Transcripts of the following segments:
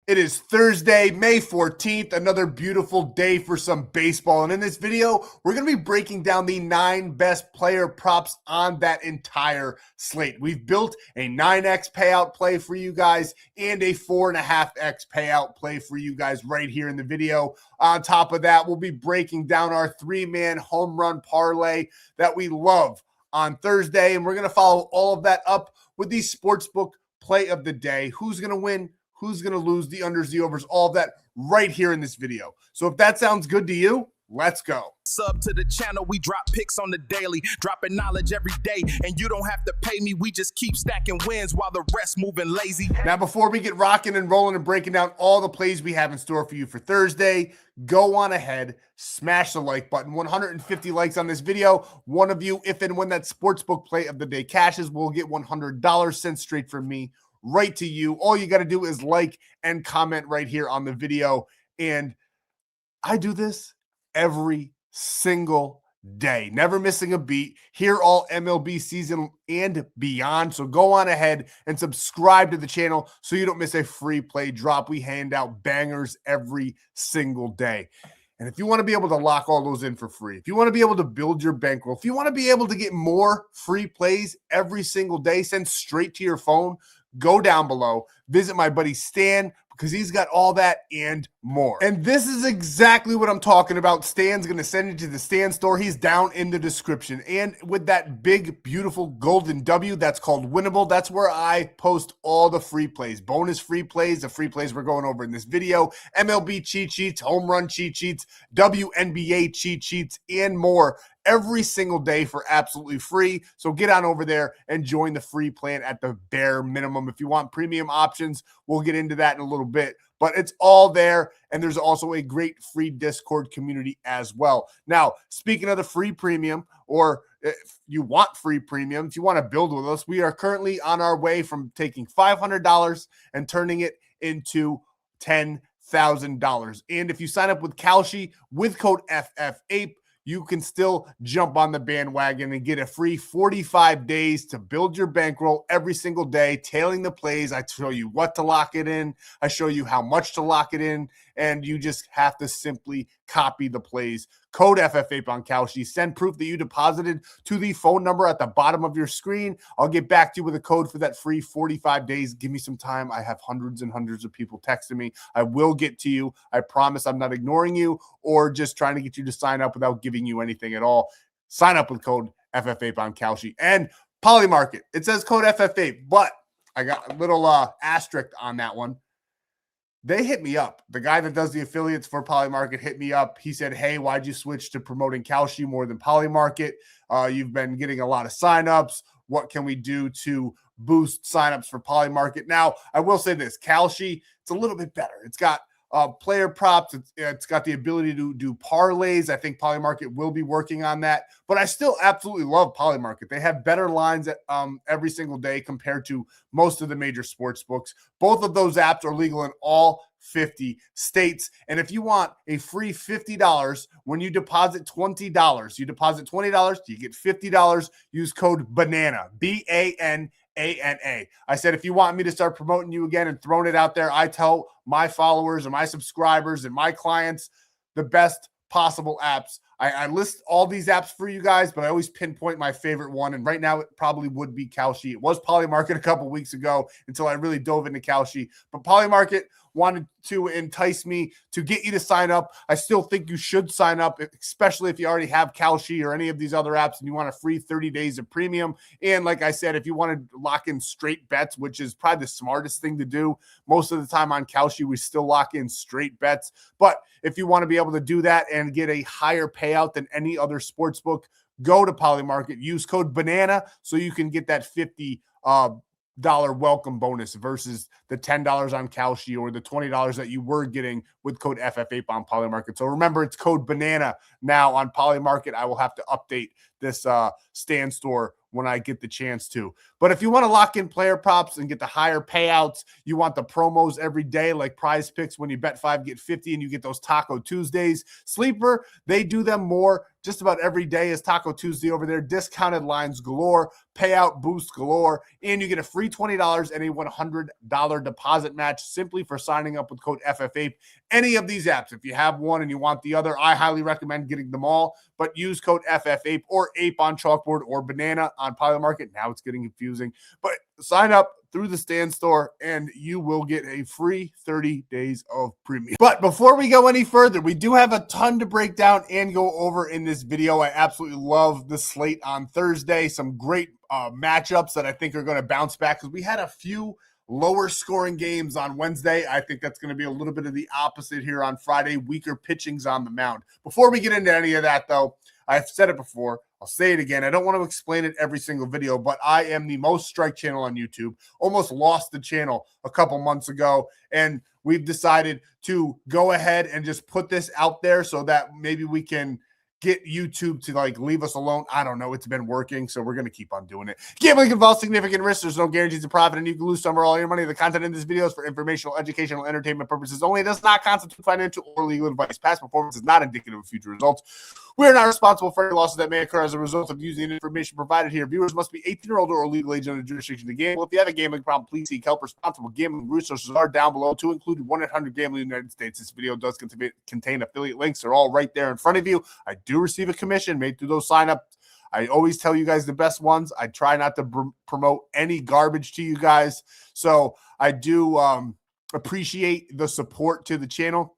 It is Thursday, May 14th, another beautiful day for some baseball. And in this video, we're going to be breaking down the 9 best player props on that entire slate. We've built a 9x payout play for you guys and a 4.5x payout play for you guys right here in the video. On top of that, we'll be breaking down our 3-man home run parlay that we love on Thursday. And we're going to follow all of that up with the sportsbook play of the day. Who's going to win? Who's going to lose, the unders, the overs, all of that right here in this video. So if that sounds good to you, let's go. Sub to the channel, we drop picks on the daily, dropping knowledge every day, and you don't have to pay me, we just keep stacking wins while the rest moving lazy. Now, before we get rocking and rolling and breaking down all the plays we have in store for you for Thursday, go on ahead, smash the like button. 150 likes on this video. One of you, if and when that sportsbook play of the day cashes, will get $100 sent straight from me right to you. All you got to do is like and comment right here on the video. And I do this every single day, never missing a beat here all MLB season and beyond. So go on ahead and subscribe to the channel so you don't miss a free play drop. We hand out bangers every single day. And if you want to be able to lock all those in for free, if you want to be able to build your bankroll, if you want to be able to get more free plays every single day sent straight to your phone, go down below, visit my buddy Stan, because he's got all that and more. And this is exactly what I'm talking about. Stan's going to send you to the Stan.store. He's down in the description. And with that big, beautiful golden W, that's called Winnable. That's where I post all the free plays, bonus free plays, the free plays we're going over in this video, MLB cheat sheets, home run cheat sheets, WNBA cheat sheets, and more every single day for absolutely free. So get on over there and join the free plan at the bare minimum. If you want premium options, we'll get into that in a little bit, but it's all there. And there's also a great free Discord community as well. Now, speaking of the free premium, or if you want free premium, if you want to build with us, we are currently on our way from taking $500 and turning it into $10,000. And if you sign up with Kalshi with code FFAPE, you can still jump on the bandwagon and get a free 45 days to build your bankroll every single day, tailing the plays. I show you what to lock it in. I show you how much to lock it in, and you just have to simply copy the plays. Code FFAPE on Kalshi. Send proof that you deposited to the phone number at the bottom of your screen. I'll get back to you with a code for that free 45 days. Give me some time. I have hundreds and hundreds of people texting me. I will get to you. I promise I'm not ignoring you or just trying to get you to sign up without giving you anything at all. Sign up with code FFAPE on Kalshi. And Polymarket. It says code FFAPE, but I got a little asterisk on that one. They hit me up. The guy that does the affiliates for Polymarket hit me up. He said, hey, why'd you switch to promoting Kalshi more than Polymarket? You've been getting a lot of signups. What can we do to boost signups for Polymarket? Now, I will say this. Kalshi, it's a little bit better. It's got player props. It's got the ability to do parlays. I think Polymarket will be working on that. But I still absolutely love Polymarket. They have better lines every single day compared to most of the major sports books. Both of those apps are legal in all 50 states. And if you want a free $50 when you deposit $20, you deposit $20, you get $50. Use code BANANA, BANANA. I said, if you want me to start promoting you again and throwing it out there, I tell my followers and my subscribers and my clients the best possible apps. I list all these apps for you guys, but I always pinpoint my favorite one. And right now it probably would be Kalshi. It was Polymarket a couple weeks ago until I really dove into Kalshi. But Polymarket wanted to entice me to get you to sign up. I still think you should sign up, especially if you already have Kalshi or any of these other apps and you want a free 30 days of premium. And like I said, if you want to lock in straight bets, which is probably the smartest thing to do, most of the time on Kalshi, we still lock in straight bets. But if you want to be able to do that and get a higher payout than any other sports book, go to Polymarket, use code BANANA so you can get that $50 welcome bonus versus the $10 on Kalshi or the $20 that you were getting with code FFAPE on Polymarket. So remember, it's code BANANA now on Polymarket. I will have to update this Stan.store when I get the chance to. But if you want to lock in player props and get the higher payouts, you want the promos every day like Prizepicks when you bet 5, get 50, and you get those Taco Tuesdays. Sleeper, they do them more just about every day is Taco Tuesday over there. Discounted lines galore, payout boost galore, and you get a free $20 and a $100 deposit match simply for signing up with code FFAPE. Any of these apps, if you have one and you want the other, I highly recommend getting them all, but use code FFAPE or ape on chalkboard or banana on Parlay Market. Now it's getting confusing, but sign up through the Stan.store and you will get a free 30 days of premium. But before we go any further, we do have a ton to break down and go over in this video. I absolutely love the slate on Thursday. Some great matchups that I think are going to bounce back because we had a few lower scoring games on Wednesday. I think that's going to be a little bit of the opposite here on Friday. Weaker pitchings on the mound. Before we get into any of that, though, I've said it before. I'll say it again. I don't want to explain it every single video, but I am the most strike channel on YouTube. Almost lost the channel a couple months ago, and we've decided to go ahead and just put this out there so that maybe we can get YouTube to like leave us alone. I don't know. It's been working, so we're going to keep on doing it. Gambling involves significant risks. There's no guarantees of profit, and you can lose some or all your money. The content in this video is for informational, educational, entertainment purposes only. It does not constitute financial or legal advice. Past performance is not indicative of future results. We are not responsible for any losses that may occur as a result of using the information provided here. Viewers must be 18 or older or legal age under jurisdiction to gamble. If you have a gambling problem, please seek help. Responsible gambling resources are down below, to include 1-800-GAMBLING in the United States. This video does contain affiliate links. They're all right there in front of you. I do receive a commission made through those signups. I always tell you guys the best ones. I try not to promote any garbage to you guys. So I do appreciate the support to the channel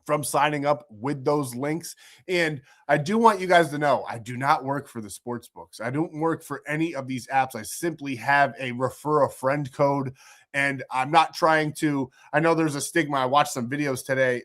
from signing up with those links. And I do want you guys to know, I do not work for the sports books. I don't work for any of these apps. I simply have a refer a friend code. And I'm not trying to, I know there's a stigma. I watched some videos today.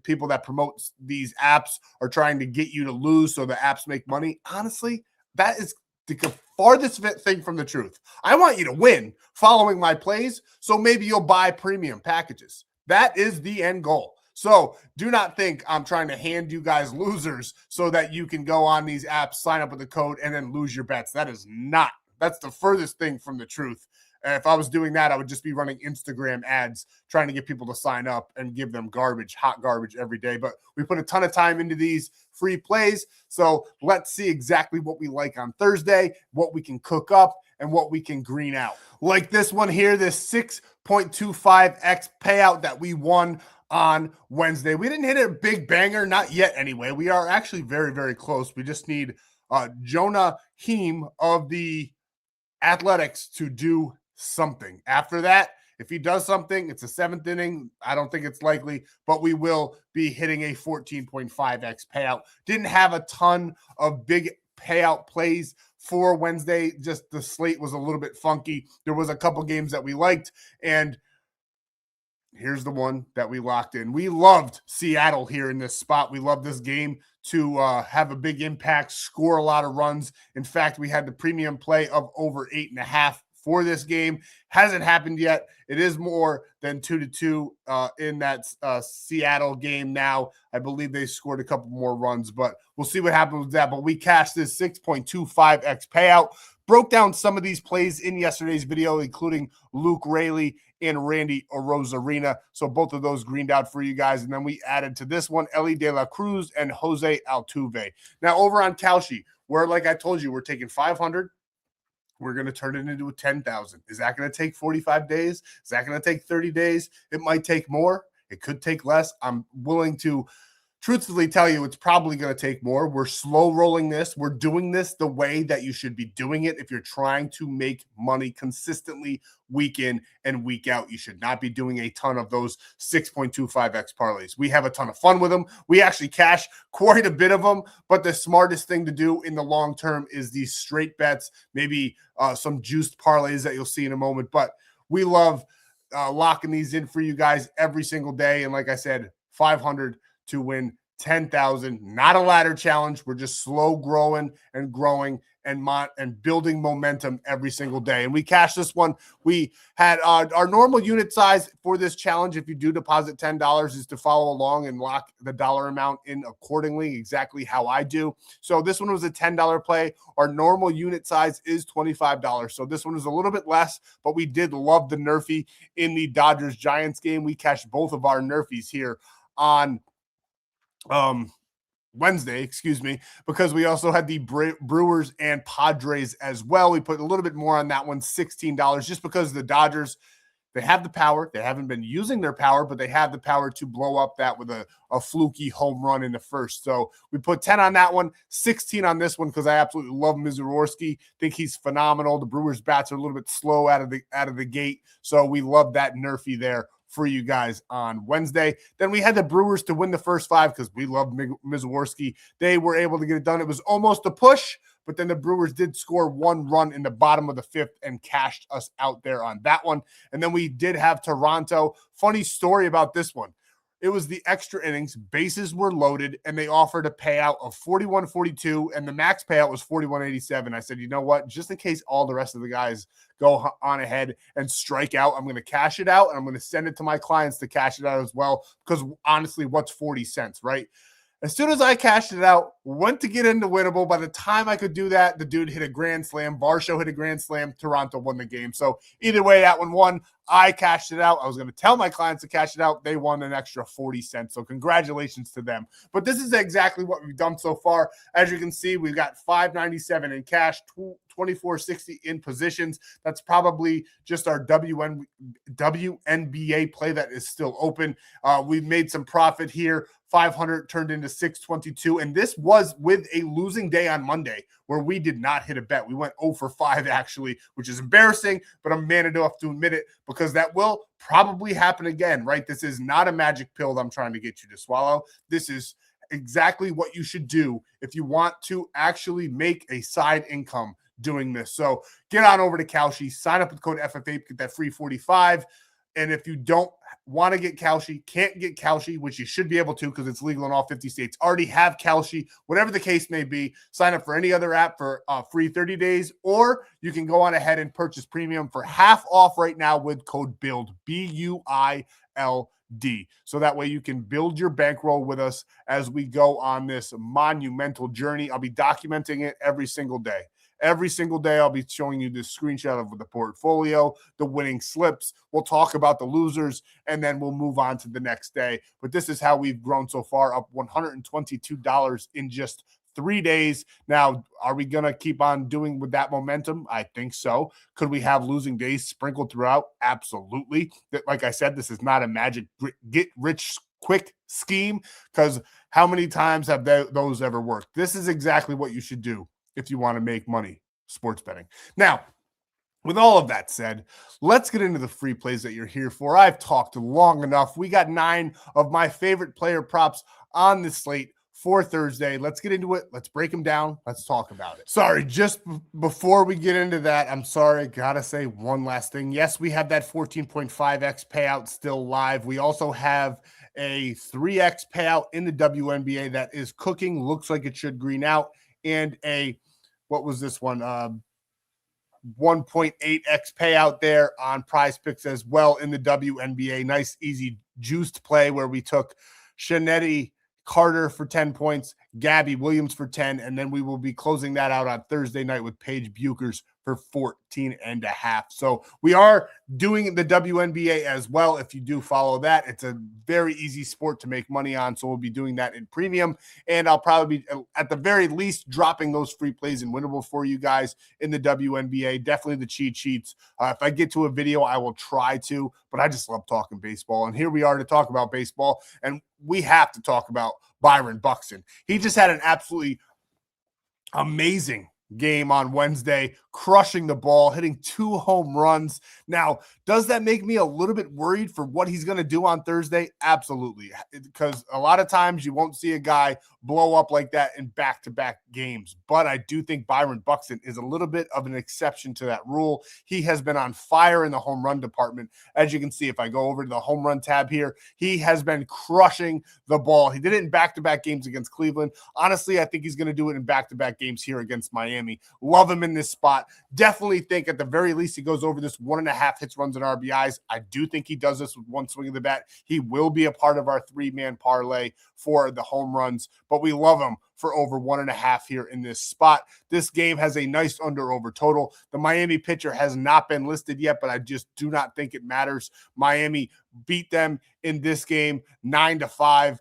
People that promote these apps are trying to get you to lose so the apps make money. Honestly, that is the farthest thing from the truth. I want you to win following my plays, so maybe you'll buy premium packages. That is the end goal. So do not think I'm trying to hand you guys losers so that you can go on these apps, sign up with the code, and then lose your bets. That is not. That's the furthest thing from the truth. If I was doing that, I would just be running Instagram ads trying to get people to sign up and give them garbage, hot garbage every day. But we put a ton of time into these free plays. So let's see exactly what we like on Thursday, what we can cook up, and what we can green out. Like this one here, this 6.25x payout that we won on Wednesday. We didn't hit a big banger, not yet anyway. We are actually very, very close. We just need Jonah Heim of the Athletics to do something. After that, if he does something, it's a 7th inning. I don't think it's likely, but we will be hitting a 14.5x payout. Didn't have a ton of big payout plays for Wednesday. Just the slate was a little bit funky. There was a couple games that we liked, and here's the one that we locked in. We loved Seattle here in this spot. We love this game to have a big impact, score a lot of runs. In fact, we had the premium play of over 8.5 for this game. Hasn't happened yet. It is more than 2-2 in that Seattle game now. I believe they scored a couple more runs, but we'll see what happens with that. But we cashed this 6.25x payout. Broke down some of these plays in yesterday's video, including Luke Raley and Randy Arozarena. So both of those greened out for you guys. And then we added to this one, Ellie De La Cruz and Jose Altuve. Now over on Kalshi, where, like I told you, we're taking 500. We're going to turn it into a 10,000. Is that going to take 45 days? Is that going to take 30 days? It might take more. It could take less. I'm willing to truthfully tell you it's probably going to take more. We're slow rolling this. We're doing this the way that you should be doing it. If you're trying to make money consistently week in and week out, you should not be doing a ton of those 6.25x parlays. We have a ton of fun with them. We actually cash quite a bit of them, but the smartest thing to do in the long term is these straight bets, maybe some juiced parlays that you'll see in a moment. But we love locking these in for you guys every single day. And like I said, 500 to win 10,000, not a ladder challenge. We're just slow growing and growing and building momentum every single day. And we cashed this one. We had our normal unit size for this challenge. If you do deposit $10 is to follow along and lock the dollar amount in accordingly, exactly how I do. So this one was a $10 play. Our normal unit size is $25. So this one was a little bit less, but we did love the Nerfy in the Dodgers Giants game. We cashed both of our Nerfies here on Wednesday, excuse me, because we also had the Brewers and Padres as well. We put a little bit more on that one, $16, just because the Dodgers, they have the power. They haven't been using their power, but they have the power to blow up that with a fluky home run in the first. So we put 10 on that one, 16 on this one because I absolutely love Mizorowski. Think he's phenomenal. The Brewers bats are a little bit slow out of the gate, so we love that nerfy there for you guys on Wednesday. Then we had the Brewers to win the first 5 because we love Mizorowski. They were able to get it done. It was almost a push, but then the Brewers did score 1 run in the bottom of the 5th and cashed us out there on that one. And then we did have Toronto. Funny story about this one. It was the extra innings, bases were loaded, and they offered a payout of 41.42, and the max payout was 41.87. I said, you know what? Just in case all the rest of the guys go on ahead and strike out, I'm going to cash it out, and I'm going to send it to my clients to cash it out as well, because honestly, what's 40 cents, right? As soon as I cashed it out, went to get into winnable. By the time I could do that, the dude hit a grand slam. Varsho hit a grand slam. Toronto won the game. So either way, that one won. I cashed it out. I was going to tell my clients to cash it out. They won an extra 40 cents. So congratulations to them. But this is exactly what we've done so far. As you can see, we've got $5.97 in cash, $24.60 in positions. That's probably just our WNBA play that is still open. We've made some profit here. 500 turned into 622, and this was with a losing day on Monday where we did not hit a bet. We went 0 for 5 actually, which is embarrassing, but I'm man enough to admit it because that will probably happen again, right? This is not a magic pill that I'm trying to get you to swallow. This is exactly what you should do if you want to actually make a side income doing this. So get on over to Kalshi, sign up with code FFAPE, get that free 45. And if you don't want to get Kalshi, can't get Kalshi, which you should be able to because it's legal in all 50 states, already have Kalshi, whatever the case may be, sign up for any other app for free 30 days, or you can go on ahead and purchase premium for half off right now with code BUILD, BUILD. So that way you can build your bankroll with us as we go on this monumental journey. I'll be documenting it every single day. Every single day, I'll be showing you this screenshot of the portfolio, the winning slips. We'll talk about the losers, and then we'll move on to the next day. But this is how we've grown so far, up $122 in just 3 days. Now, are we going to keep on doing with that momentum? I think so. Could we have losing days sprinkled throughout? Absolutely. Like I said, this is not a magic get-rich-quick scheme, because how many times have those ever worked? This is exactly what you should do if you want to make money sports betting. Now, with all of that said, let's get into the free plays that you're here for. I've talked long enough. We got 9 of my favorite player props on the slate for Thursday. Let's get into it. Let's break them down. Let's talk about it. Sorry, just before we get into that, I'm sorry. Gotta say one last thing. Yes, we have that 14.5x payout still live. We also have a 3x payout in the WNBA that is cooking. Looks like it should green out. And what was this one? 1.8x payout there on Prizepicks as well in the WNBA. Nice, easy, juiced play where we took Shanetti Carter for 10 points, Gabby Williams for 10, and then we will be closing that out on Thursday night with Paige Buchers for 14.5. So we are doing the WNBA as well. If you do follow that, it's a very easy sport to make money on. So we'll be doing that in premium, and I'll probably be at the very least dropping those free plays in winnable for you guys in the WNBA. Definitely the cheat sheets. If I get to a video, I will try to, but I just love talking baseball. And here we are to talk about baseball, and we have to talk about Byron Buxton. He just had an absolutely amazing game on Wednesday, crushing the ball, hitting 2 home runs. Now, does that make me a little bit worried for what he's going to do on Thursday? Absolutely, because a lot of times you won't see a guy blow up like that in back-to-back games. But I do think Byron Buxton is a little bit of an exception to that rule. He has been on fire in the home run department. As you can see, if I go over to the home run tab here, he has been crushing the ball. He did it in back-to-back games against Cleveland. Honestly, I think he's going to do it in back-to-back games here against Miami. Love him in this spot. Definitely think at the very least he goes over this 1.5 hits, runs, and RBIs. I do think he does this with one swing of the bat. He will be a part of our 3-man parlay for the home runs, but we love him for over 1.5 here in this spot. This game has a nice under-over total. The Miami pitcher has not been listed yet, but I just do not think it matters. Miami beat them in this game 9-5.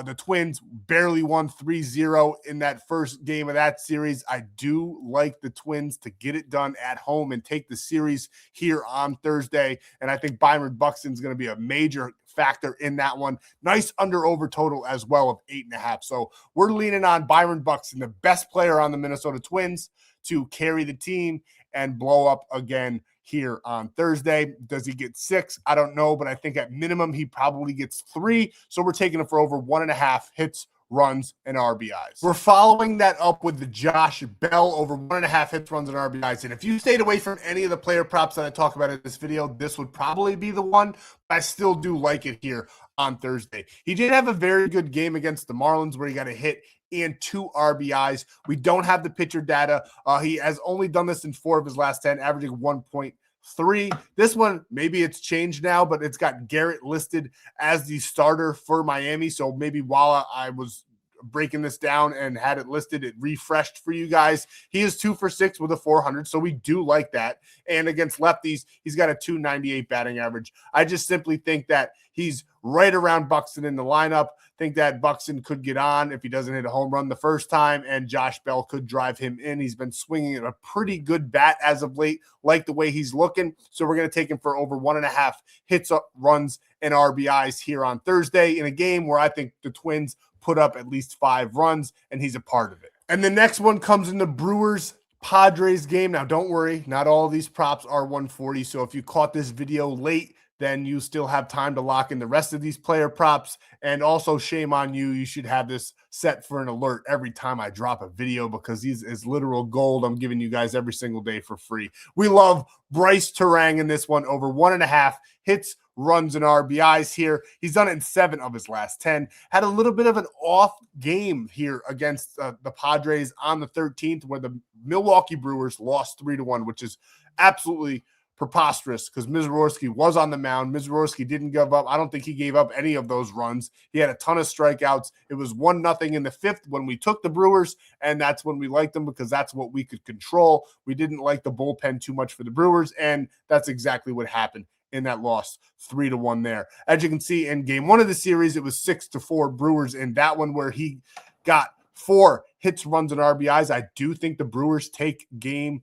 the Twins barely won 3-0 in that first game of that series. I do like the Twins to get it done at home and take the series here on Thursday. And I think Byron Buxton's going to be a major factor in that one. Nice under-over total as well of 8.5. So we're leaning on Byron Buxton, the best player on the Minnesota Twins, to carry the team and blow up again here on Thursday. Does he get 6? I don't know, but I think at minimum he probably gets 3. So we're taking him for over 1.5 hits, runs, and RBIs. We're following that up with the Josh Bell over 1.5 hits, runs, and RBIs. And if you stayed away from any of the player props that I talk about in this video, this would probably be the one, but I still do like it here on Thursday. He did have a very good game against the Marlins where he got a hit and 2 RBIs. We don't have the pitcher data. He has only done this in 4 of his last 10, averaging 1.3. This one, maybe it's changed now, but it's got Garrett listed as the starter for Miami. So maybe while I was breaking this down and had it listed, it refreshed for you guys. He is 2 for 6 with a 400, so we do like that. And against lefties, he's got a 298 batting average. I just simply think that he's right around Buxton in the lineup. Think that Buxton could get on if he doesn't hit a home run the first time, and Josh Bell could drive him in. He's been swinging a pretty good bat as of late, like the way he's looking. So we're going to take him for over 1.5 hits, runs, and RBIs here on Thursday in a game where I think the Twins put up at least 5 runs, and he's a part of it. And the next one comes in the Brewers Padres game. Now, don't worry, not all of these props are 140. So if you caught this video late, then you still have time to lock in the rest of these player props. And also, shame on you. You should have this set for an alert every time I drop a video, because he's is literal gold. I'm giving you guys every single day for free. We love Bryce Terang in this one, over 1.5 hits, runs, and RBIs here. He's done it in 7 of his last 10. Had a little bit of an off game here against the Padres on the 13th, where the Milwaukee Brewers lost 3-1, which is absolutely preposterous because Mizraworski was on the mound. Mizraworski didn't give up. I don't think he gave up any of those runs. He had a ton of strikeouts. It was 1-0 in the 5th when we took the Brewers, and that's when we liked them because that's what we could control. We didn't like the bullpen too much for the Brewers, and that's exactly what happened in that loss, 3-1 there. As you can see in game 1 of the series, it was 6-4 Brewers in that one where he got 4 hits, runs, and RBIs. I do think the Brewers take game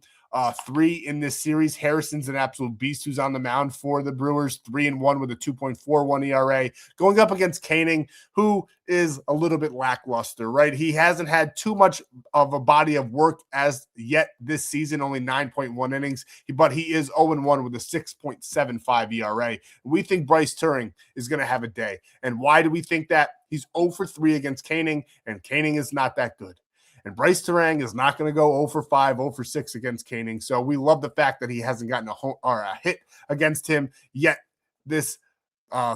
3 in this series. Harrison's an absolute beast who's on the mound for the Brewers, 3-1 with a 2.41 ERA, going up against Koenig, who is a little bit lackluster, right? He hasn't had too much of a body of work as yet this season, only 9.1 innings, but he is 0-1 with a 6.75 ERA. We think Bryce Terang is going to have a day. And why do we think that? He's 0 for 3 against Koenig, and Koenig is not that good. And Bryce Terang is not going to go 0 for 5, 0 for 6 against Koenig. So we love the fact that he hasn't gotten a hit against him yet this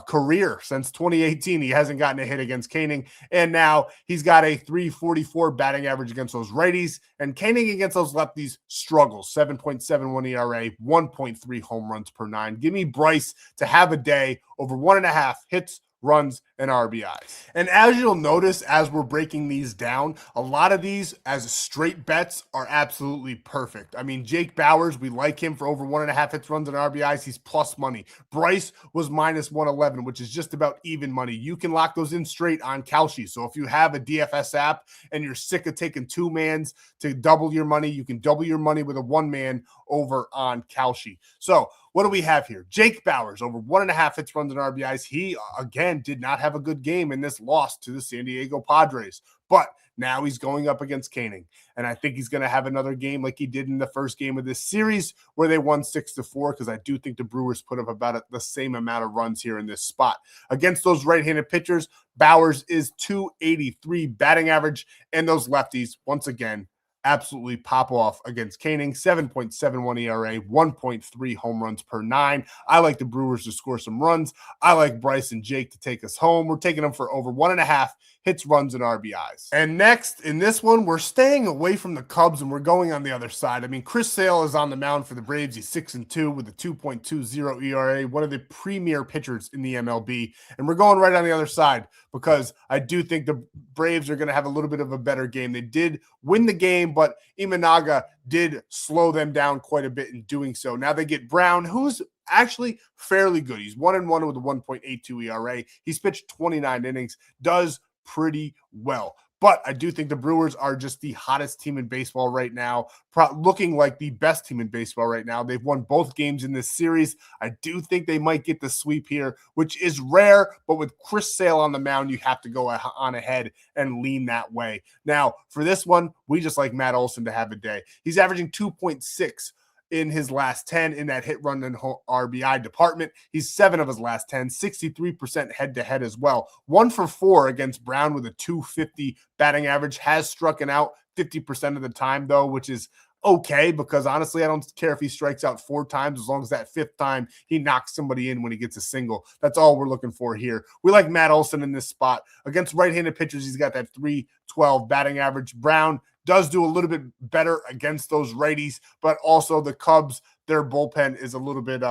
career. Since 2018, he hasn't gotten a hit against Koenig. And now he's got a 344 batting average against those righties. And Koenig against those lefties struggles. 7.71 ERA, 1.3 home runs per 9. Give me Bryce to have a day over 1.5 hits, runs, and RBIs. And as you'll notice, as we're breaking these down, a lot of these as straight bets are absolutely perfect. I mean, Jake Bauers, we like him for over 1.5 hits, runs, and RBIs. He's plus money. Bryce was minus 111, which is just about even money. You can lock those in straight on Kalshi. So if you have a DFS app and you're sick of taking 2 mans to double your money, you can double your money with a 1-man over on Kalshi. So what do we have here? Jake Bauers, over 1.5 hits, runs, and RBIs. He, again, did not have a good game in this loss to the San Diego Padres. But now he's going up against Koenig. And I think he's going to have another game like he did in the first game of this series where they won 6-4, because I do think the Brewers put up about the same amount of runs here in this spot. Against those right-handed pitchers, Bauers is 283 batting average, and those lefties, once again, absolutely pop off against Koenig. 7.71 ERA, 1.3 home runs per 9. I like the Brewers to score some runs. I like Bryce and Jake to take us home. We're taking them for over 1.5 hits, runs, and RBIs. And next, in this one, we're staying away from the Cubs, and we're going on the other side. I mean, Chris Sale is on the mound for the Braves. He's 6-2 with a 2.20 ERA, one of the premier pitchers in the MLB. And we're going right on the other side because I do think the Braves are going to have a little bit of a better game. They did win the game, but Imanaga did slow them down quite a bit in doing so. Now they get Brown, who's actually fairly good. He's 1-1 with a 1.82 ERA. He's pitched 29 innings, does pretty well. But I do think the Brewers are just the hottest team in baseball right now, looking like the best team in baseball right now. They've won both games in this series. I do think they might get the sweep here, which is rare, but with Chris Sale on the mound, you have to go on ahead and lean that way. Now, for this one, we just like Matt Olson to have a day. He's averaging 2.6 in his last 10 in that hit, run, and RBI department. He's 7 of his last 10, 63% head-to-head as well. 1 for 4 against Brown with a 250 batting average. Has struck out 50% of the time, though, which is okay, because honestly, I don't care if he strikes out 4 times as long as that 5th time he knocks somebody in when he gets a single. That's all we're looking for here. We like Matt Olson in this spot. Against right-handed pitchers, he's got that 312 batting average. Brown does do a little bit better against those righties, but also the Cubs, their bullpen is a little bit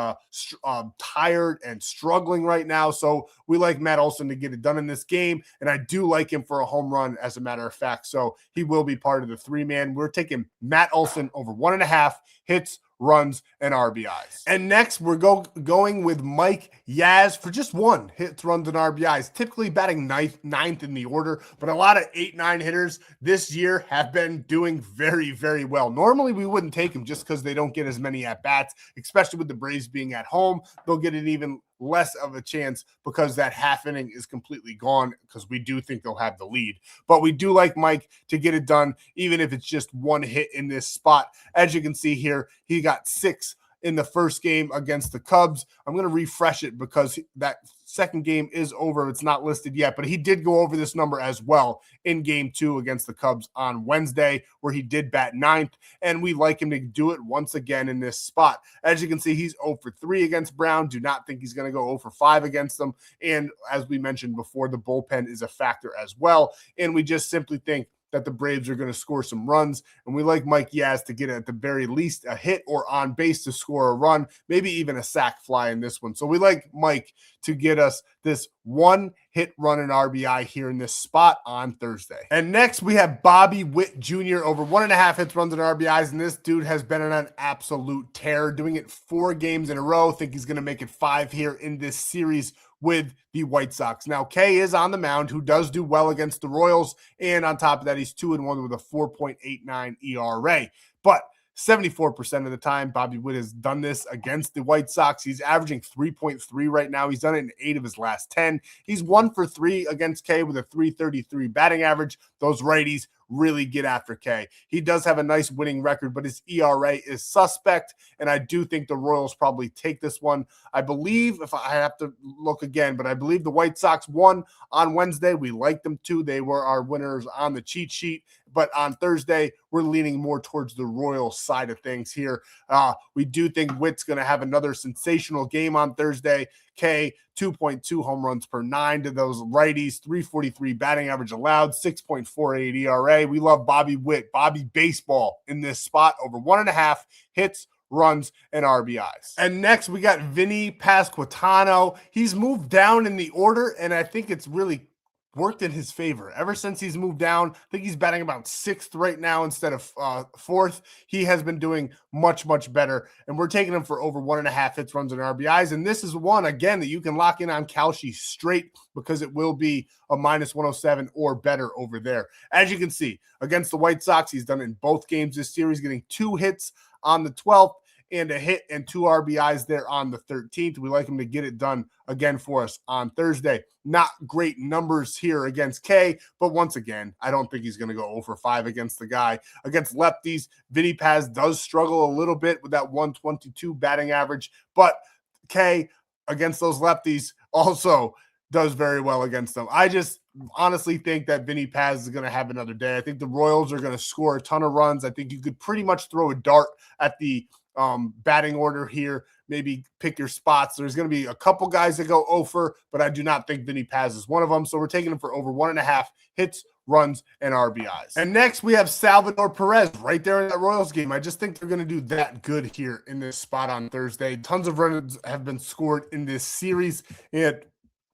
tired and struggling right now. So we like Matt Olson to get it done in this game, and I do like him for a home run, as a matter of fact. So he will be part of the 3-man. We're taking Matt Olson over 1.5 hits, runs, and RBIs. And next, we're going with Mike Yaz for just 1 hits, runs, and RBIs, typically batting ninth in the order, but a lot of 8-9 hitters this year have been doing very, very well. Normally, we wouldn't take them just because they don't get as many at-bats, especially with the Braves being at home. They'll get an even less of a chance because that half inning is completely gone, because we do think they'll have the lead. But we do like Mike to get it done, even if it's just 1 hit in this spot. As you can see here, he got 6 in the first game against the Cubs. I'm going to refresh it because that second game is over. It's not listed yet, but he did go over this number as well in game 2 against the Cubs on Wednesday, where he did bat 9th, and we like him to do it once again in this spot. As you can see, he's 0 for 3 against Brown. Do not think he's going to go 0 for 5 against them. And as we mentioned before, the bullpen is a factor as well. And we just simply think that the Braves are going to score some runs, and we like Mike Yaz to get at the very least a hit or on base to score a run, maybe even a sac fly in this one. So we like Mike to get us this 1 hit, run, and RBI here in this spot on Thursday. And next, we have Bobby Witt Jr. over 1.5 hits, runs, and RBIs, and this dude has been on an absolute tear, doing it 4 games in a row. I think he's going to make it 5 here in this series with the White Sox. Now, Kay is on the mound, who does do well against the Royals, and on top of that, he's 2-1 with a 4.89 ERA. But 74% of the time, Bobby Witt has done this against the White Sox. He's averaging 3.3 right now. He's done it in 8 of his last 10. He's 1 for 3 against K with a 333 batting average. Those righties really get after K. He does have a nice winning record, but his ERA is suspect, and I do think the Royals probably take this one. I believe, if I have to look again, but I believe the White Sox won on Wednesday. We like them too. They were our winners on the cheat sheet, but on Thursday, we're leaning more towards the Royals side of things here. We do think Witt's going to have another sensational game on Thursday. K, 2.2 home runs per 9 to those righties, 343 batting average allowed, 6.48 ERA. We love Bobby Witt, Bobby Baseball in this spot over 1.5 hits, runs, and RBIs. And next, we got Vinny Pasquantino. He's moved down in the order, and I think it's really worked in his favor. Ever since he's moved down, I think he's batting about 6th right now instead of 4th. He has been doing much, much better, and we're taking him for over 1.5 hits, runs, and RBIs. And this is one, again, that you can lock in on Kalshi straight, because it will be a -107 or better over there. As you can see, against the White Sox, he's done it in both games this series, getting 2 hits on the 12th and a hit and 2 RBIs there on the 13th. We like him to get it done again for us on Thursday. Not great numbers here against K, but once again, I don't think he's going to go 0 for 5 against the guy. Against lefties, Vinny Paz does struggle a little bit with that 122 batting average, but K against those lefties also does very well against them. I just honestly think that Vinny Paz is going to have another day. I think the Royals are going to score a ton of runs. I think you could pretty much throw a dart at the batting order here, maybe pick your spots. There's going to be a couple guys that go over, but I do not think Vinny Paz is one of them. So we're taking him for over 1.5 hits, runs, and RBIs. And next we have Salvador Perez right there in that Royals game. I just think they're going to do that good here in this spot on Thursday. Tons of runs have been scored in this series, and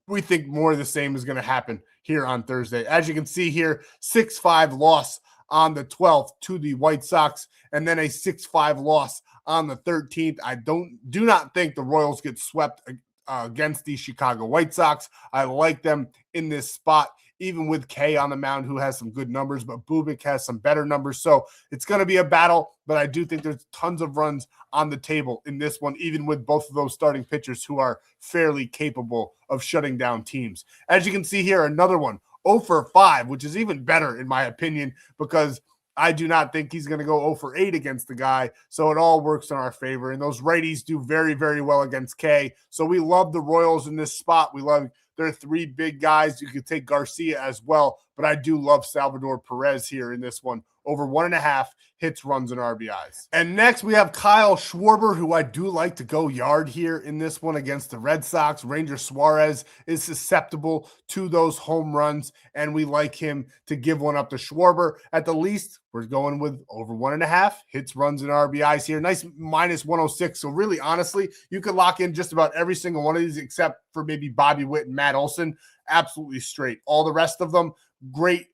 we think more of the same is going to happen here on Thursday. As you can see here, 6-5 loss on the 12th to the White Sox, and then a 6-5 loss on the 13th. I do not think the Royals get swept against the Chicago White Sox. I like them in this spot, even with K on the mound, who has some good numbers, but Bubik has some better numbers. So it's going to be a battle, but I do think there's tons of runs on the table in this one, even with both of those starting pitchers who are fairly capable of shutting down teams. As you can see here, another one, 0 for 5, which is even better in my opinion, because I do not think he's going to go 0 for 8 against the guy. So it all works in our favor. And those righties do very, very well against K. So we love the Royals in this spot. We love their 3 big guys. You could take Garcia as well. But I do love Salvador Perez here in this one. Over 1.5 hits, runs, and RBIs. And next we have Kyle Schwarber, who I do like to go yard here in this one against the Red Sox. Ranger Suarez is susceptible to those home runs, and we like him to give one up to Schwarber. At the least, we're going with over 1.5 hits, runs, and RBIs here. Nice minus 106. So really, honestly, you could lock in just about every single one of these except for maybe Bobby Witt and Matt Olson. Absolutely straight. All the rest of them, great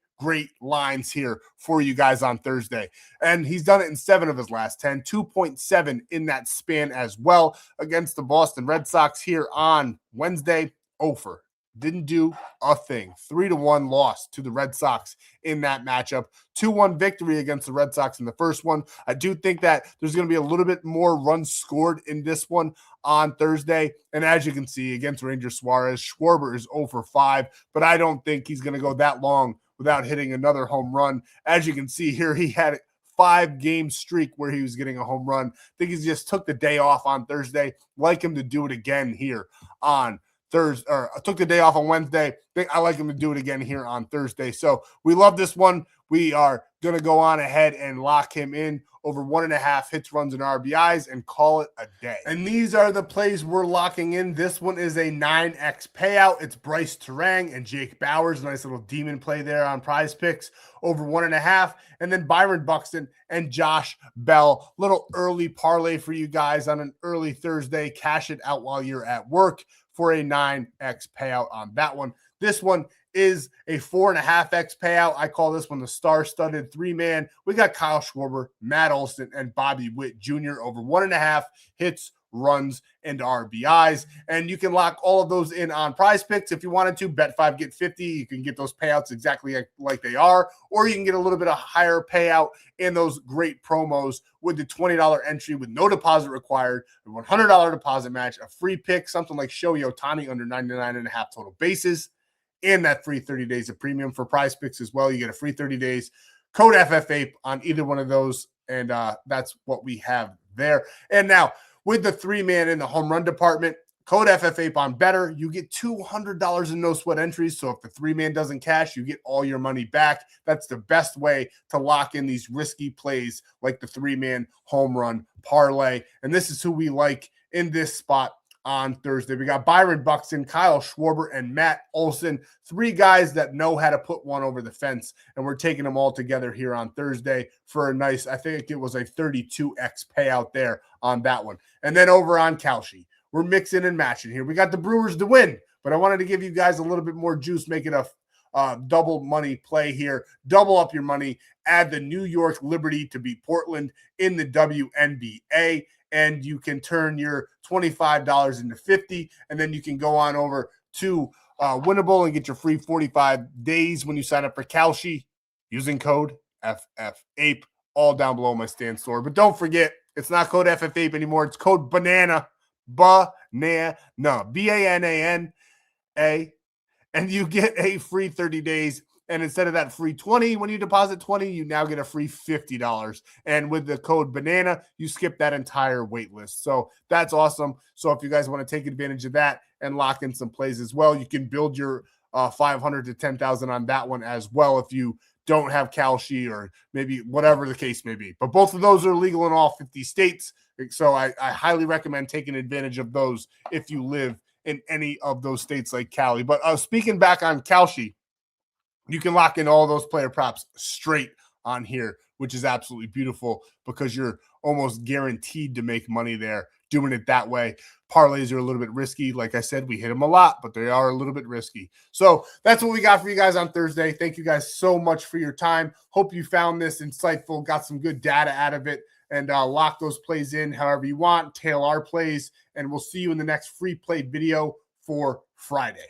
lines here for you guys on Thursday. And he's done it in 7 of his last 10, 2.7 in that span as well against the Boston Red Sox here on Wednesday. 0 for. Didn't do a thing. 3-1 loss to the Red Sox in that matchup. 2-1 victory against the Red Sox in the first one. I do think that there's going to be a little bit more runs scored in this one on Thursday. And as you can see, against Ranger Suarez, Schwarber is 0 for 5, but I don't think he's going to go that long without hitting another home run. As you can see here, he had a 5-game streak where he was getting a home run. I think he just took the day off on Thursday. Like him to do it again here on Thursday, or I took the day off on Wednesday. I like him to do it again here on Thursday. So we love this one. We are going to go on ahead and lock him in over 1.5 hits, runs, and RBIs and call it a day. And these are the plays we're locking in. This one is a 9x payout. It's Bryce Terang and Jake Bauers. Nice little demon play there on Prize Picks over 1.5. And then Byron Buxton and Josh Bell. Little early parlay for you guys on an early Thursday. Cash it out while you're at work for a 9x payout on that one. This one is a 4.5x payout. I call this one the star-studded 3-man. We got Kyle Schwarber, Matt Olson, and Bobby Witt Jr. over 1.5 hits, runs, and RBIs. And you can lock all of those in on Prize Picks. If you wanted to, bet 5, get 50. You can get those payouts exactly like they are, or you can get a little bit of higher payout in those great promos with the $20 entry with no deposit required, a $100 deposit match, a free pick, something like Shohei Ohtani under 99.5 total bases, and that free 30 days of premium for Prize Picks as well. You get a free 30 days, code FFAPE on either one of those, and that's what we have there. And now, with the 3-man in the home run department, code FFAPE on better, you get $200 in no sweat entries. So if the 3-man doesn't cash, you get all your money back. That's the best way to lock in these risky plays like the 3-man home run parlay. And this is who we like in this spot on Thursday. We got Byron Buxton, Kyle Schwarber, and Matt Olson. 3 guys that know how to put one over the fence, and we're taking them all together here on Thursday for a nice, I think it was a 32x payout there on that one. And then over on Kalshi, we're mixing and matching here. We got the Brewers to win, but I wanted to give you guys a little bit more juice, make it a double money play here. Double up your money, add the New York Liberty to beat Portland in the WNBA, and you can turn your $25 into $50, and then you can go on over to Winnable and get your free 45 days when you sign up for Kalshi using code FFAPE, all down below my Stan.store. But don't forget, it's not code FFAPE anymore. It's code BANANA, BANANA, and you get a free 30 days. And instead of that free 20, when you deposit 20, you now get a free $50. And with the code BANANA, you skip that entire wait list. So that's awesome. So if you guys want to take advantage of that and lock in some plays as well, you can build your 500 to 10,000 on that one as well if you don't have Kalshi or maybe whatever the case may be. But both of those are legal in all 50 states. So I highly recommend taking advantage of those if you live in any of those states like Cali. But speaking back on Kalshi, you can lock in all those player props straight on here, which is absolutely beautiful because you're almost guaranteed to make money there doing it that way. Parlays are a little bit risky. Like I said, we hit them a lot, but they are a little bit risky. So that's what we got for you guys on Thursday. Thank you guys so much for your time. Hope you found this insightful, got some good data out of it, and lock those plays in however you want, tail our plays, and we'll see you in the next free play video for Friday.